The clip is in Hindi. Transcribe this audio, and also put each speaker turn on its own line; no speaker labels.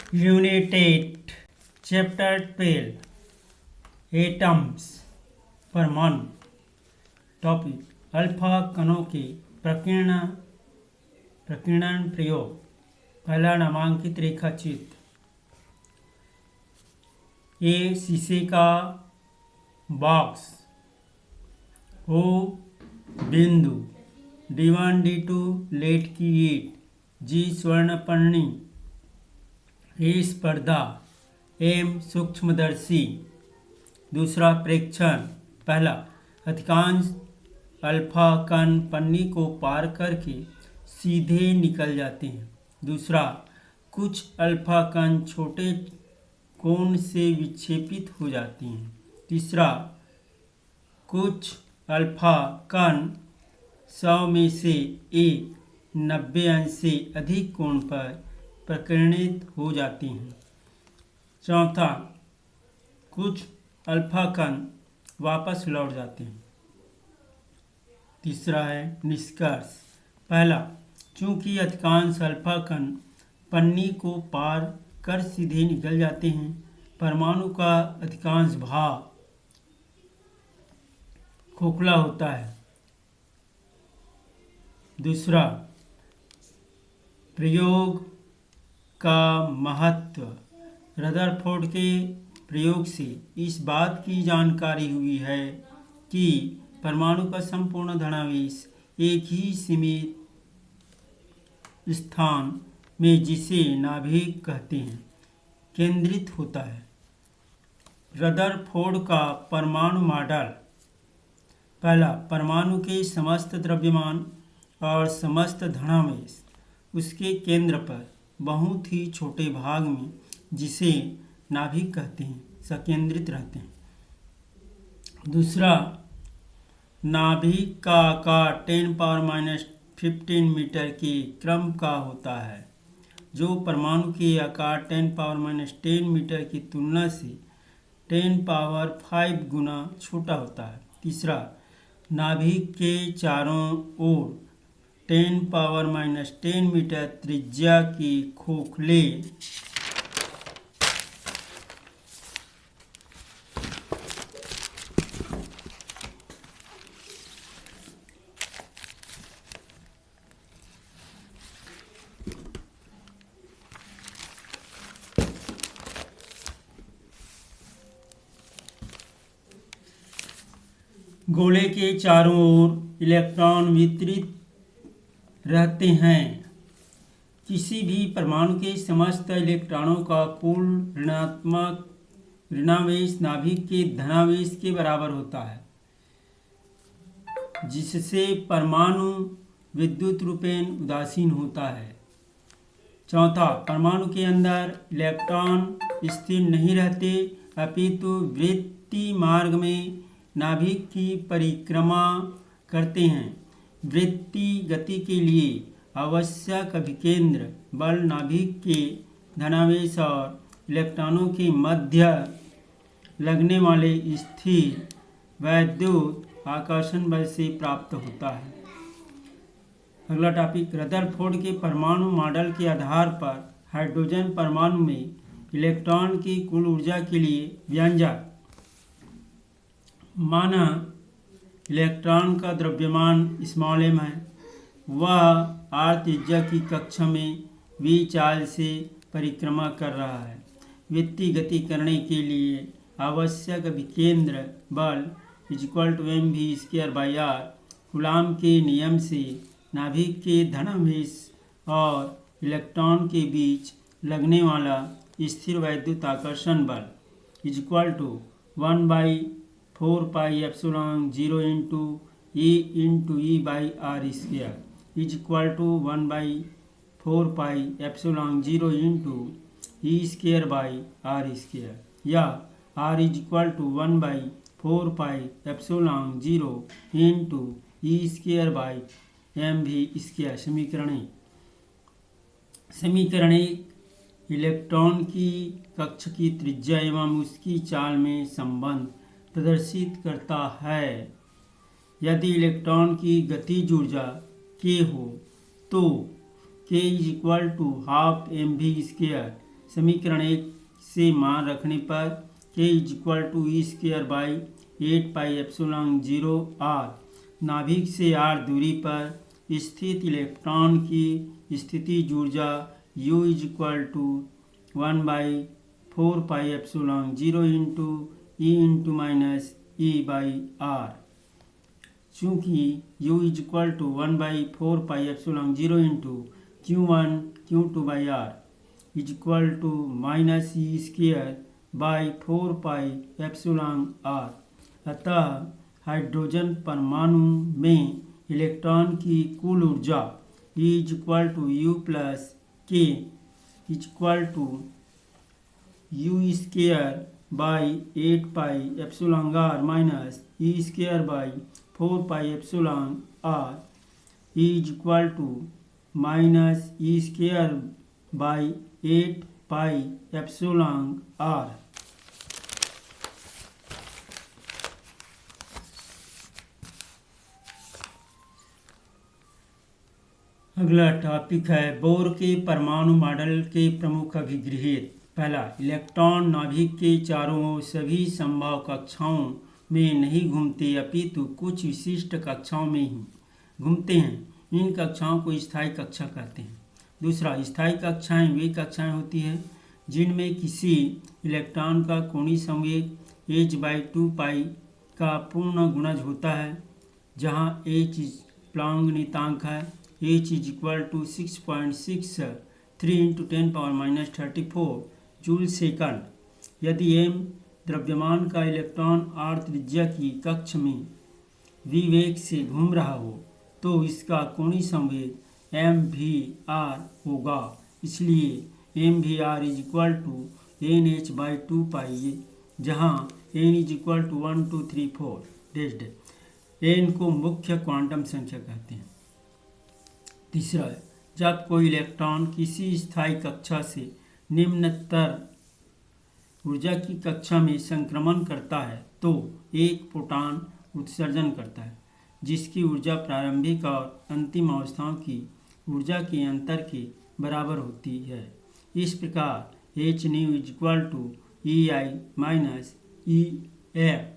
यूनिट 8 चैप्टर 12 एटम्स परमाणु। टॉपिक अल्फा कणों के प्रकीर्णन प्रयोग। पहला नामांकित रेखाचित्र। ए शीशे का बॉक्स। ओ बिंदु। D1 D2 लेड की ईंट। जी स्वर्णपर्णी। ए पर्दा। एम सूक्ष्मदर्शी। दूसरा प्रेक्षण। पहला, अधिकांश अल्फा कण पन्नी को पार करके सीधे निकल जाते हैं। दूसरा, कुछ अल्फा कण छोटे कोण से विक्षेपित हो जाते हैं। तीसरा, कुछ अल्फा कण 100 में से 90 अंश से अधिक कोण पर प्रकीर्णित हो जाती हैं। चौथा, कुछ अल्फा कण वापस लौट जाते हैं। तीसरा है निष्कर्ष। पहला, चूंकि अधिकांश अल्फा कण पन्नी को पार कर सीधे निकल जाते हैं, परमाणु का अधिकांश भाग खोखला होता है। दूसरा, प्रयोग का महत्व। रदरफोर्ड के प्रयोग से इस बात की जानकारी हुई है कि परमाणु का संपूर्ण धनावेश एक ही सीमित स्थान में, जिसे नाभिक कहते हैं, केंद्रित होता है। रदरफोर्ड का परमाणु मॉडल। पहला, परमाणु के समस्त द्रव्यमान और समस्त धनावेश उसके केंद्र पर बहुत ही छोटे भाग में, जिसे नाभिक कहते हैं, संकेंद्रित रहते हैं। दूसरा, नाभिक का आकार 10⁻15 मीटर के क्रम का होता है, जो परमाणु के आकार 10⁻10 मीटर की तुलना से 10⁵ गुना छोटा होता है। तीसरा, नाभिक के चारों ओर 10⁻10 मीटर त्रिज्या के खोखले गोले के चारों ओर इलेक्ट्रॉन वितरित रहते हैं। किसी भी परमाणु के समस्त इलेक्ट्रॉनों का कुल ऋणावेश नाभिक के धनावेश के बराबर होता है, जिससे परमाणु विद्युत रूपेण उदासीन होता है। चौथा, परमाणु के अंदर इलेक्ट्रॉन स्थिर नहीं रहते, अपितु वृत्तीय मार्ग में नाभिक की परिक्रमा करते हैं। वृत्तीय गति के लिए आवश्यक अभिकेंद्र बल नाभिक के धनावेश और इलेक्ट्रॉनों के मध्य लगने वाले स्थिर वैद्युत आकर्षण बल से प्राप्त होता है। अगला टॉपिक, रदरफोर्ड के परमाणु मॉडल के आधार पर हाइड्रोजन परमाणु में इलेक्ट्रॉन की कुल ऊर्जा के लिए व्यंजक। माना इलेक्ट्रॉन का द्रव्यमान m है, वह r त्रिज्या की कक्षा में v चाल से परिक्रमा कर रहा है। वृत्तीय गति करने के लिए आवश्यक अभिकेंद्र बल mv²r। कूलाम के नियम से नाभिक के धनावेश और इलेक्ट्रॉन के बीच लगने वाला स्थिर वैद्युत आकर्षण बल 1/4πε0 × E × E/r² 1/4πε0 × E²/r² या r 1/4πε0 × E²/mv²। समीकरण 1 इलेक्ट्रॉन की कक्षा की त्रिज्या एवं उसकी चाल में संबंध प्रदर्शित करता है। यदि इलेक्ट्रॉन की गतिज ऊर्जा k हो तो k = 12 mv² समीकरण 1 से मान रखने पर k = e²/8πε0r नाभिक से r दूरी पर स्थित इलेक्ट्रॉन की स्थितिज ऊर्जा U = 1/4πε0 e⁻e/r। चूँकि U = 1/4πε0 q1 q2/r -e²/4πε0r। अतः हाइड्रोजन परमाणु में इलेक्ट्रॉन की कुल ऊर्जा E = U + K = U²/8πε0r -e²/4πε0r -e²/8πε0r। अगला टॉपिक है बोर के परमाणु मॉडल के प्रमुख अभिगृहित। पहला, इलेक्ट्रॉन नाभिक के चारों ओर सभी संभव कक्षाओं में नहीं घूमते अपितु कुछ विशिष्ट कक्षाओं में ही घूमते हैं। इन कक्षाओं को स्थायी कक्षा कहते हैं। दूसरा, स्थायी कक्षाएं वे कक्षाएं होती हैं जिनमें किसी इलेक्ट्रॉन का कोणीय संवेग h/2π का पूर्ण गुणज होता है, जहां h प्लैंक नियतांक है। h = 6.63 × 10⁻34 joule second. यदि m द्रव्यमान का इलेक्ट्रॉन r त्रिज्या की कक्ष में विवेग से घूम रहा हो तो इसका कोणीय संवेग mvr होगा। इसलिए mvr = nh/2π, जहाँ n = 1 2 3 4 n को मुख्य क्वांटम संख्या कहते हैं। तीसरा, जब कोई इलेक्ट्रॉन किसी स्थायी कक्षा से निम्नतर ऊर्जा की कक्षा में संक्रमण करता है तो एक प्रोटॉन उत्सर्जन करता है, जिसकी ऊर्जा प्रारंभिक और अंतिम अवस्थाओं की ऊर्जा के अंतर के बराबर होती है। इस प्रकार hν = EI - EF